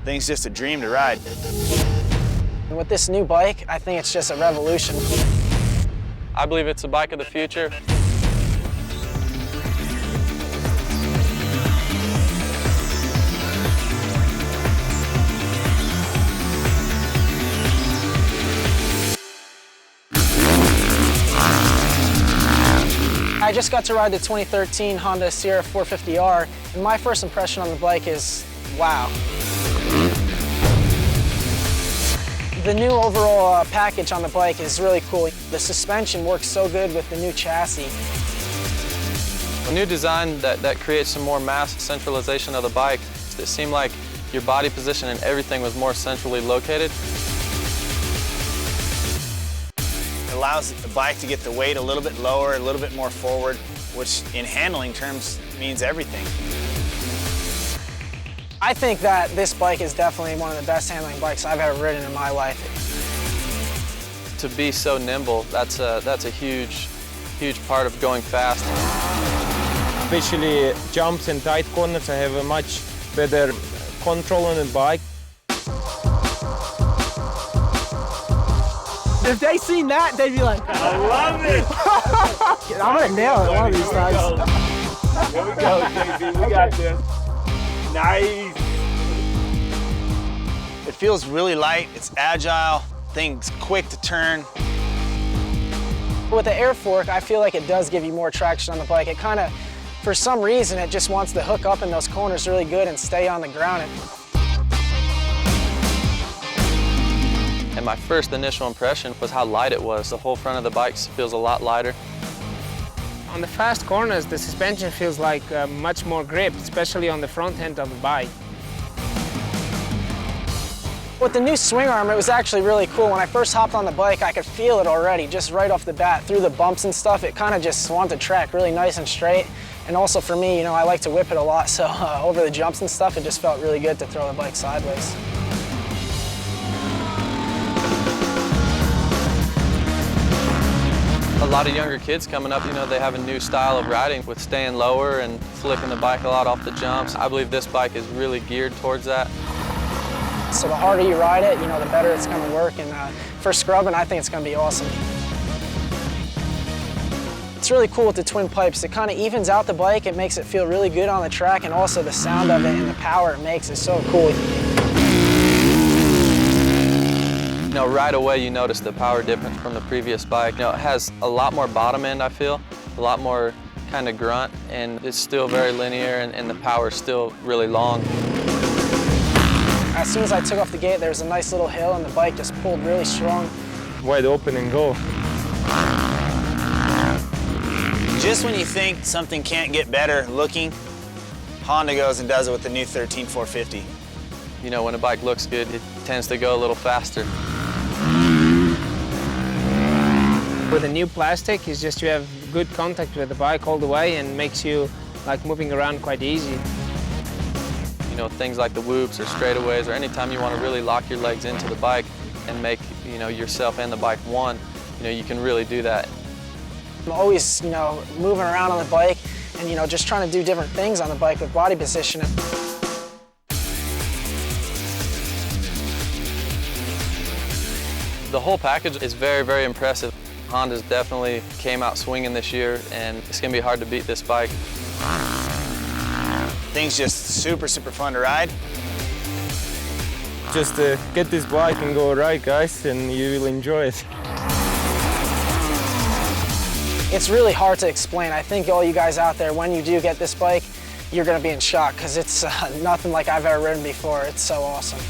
Thing's just a dream to ride. And with this new bike, I think it's just a revolution. I believe it's a bike of the future. I just got to ride the 2013 Honda CRF 450R, and my first impression on the bike is, wow. The new overall package on the bike is really cool. The suspension works so good with the new chassis. A new design that creates some more mass centralization of the bike. It seemed like your body position and everything was more centrally located. It allows the bike to get the weight a little bit lower, a little bit more forward, which in handling terms means everything. I think that this bike is definitely one of the best handling bikes I've ever ridden in my life. To be so nimble, that's a huge part of going fast. Especially jumps and tight corners, I have a much better control on the bike. If they seen that, they'd be like, I love it! I'm gonna nail it one of these times. Here we go, JB, we got this. Nice! It feels really light, it's agile, thing's quick to turn. With the air fork, I feel like it does give you more traction on the bike. It kind of, for some reason, it just wants to hook up in those corners really good and stay on the ground. And my first initial impression was how light it was. The whole front of the bike feels a lot lighter. On the fast corners, the suspension feels like much more grip, especially on the front end of the bike. With the new swing arm, it was actually really cool. When I first hopped on the bike, I could feel it already, just right off the bat. Through the bumps and stuff, it kind of just wanted to track really nice and straight. And also for me, you know, I like to whip it a lot, so over the jumps and stuff, it just felt really good to throw the bike sideways. A lot of younger kids coming up, you know, they have a new style of riding with staying lower and flipping the bike a lot off the jumps. I believe this bike is really geared towards that. So the harder you ride it, you know, the better it's going to work. And for scrubbing, I think it's going to be awesome. It's really cool with the twin pipes. It kind of evens out the bike. It makes it feel really good on the track, and also the sound of it and the power it makes is so cool. You know, right away you notice the power difference from the previous bike. You know, it has a lot more bottom end, I feel, a lot more kind of grunt, and it's still very linear, and the power is still really long. As soon as I took off the gate, there was a nice little hill, and the bike just pulled really strong. Wide open and go. Just when you think something can't get better looking, Honda goes and does it with the new 13450. You know, when a bike looks good, it tends to go a little faster. With the new plastic, it's just you have good contact with the bike all the way and makes you like moving around quite easy. You know, things like the whoops or straightaways, or anytime you want to really lock your legs into the bike and make, you know, yourself and the bike one, you know, you can really do that. I'm always, you know, moving around on the bike and, you know, just trying to do different things on the bike with body positioning. The whole package is very, very impressive. Honda's definitely came out swinging this year, and it's going to be hard to beat this bike. Thing's just super, super fun to ride. Just get this bike and go ride, guys, and you will enjoy it. It's really hard to explain. I think all you guys out there, when you do get this bike, you're going to be in shock because it's nothing like I've ever ridden before. It's so awesome.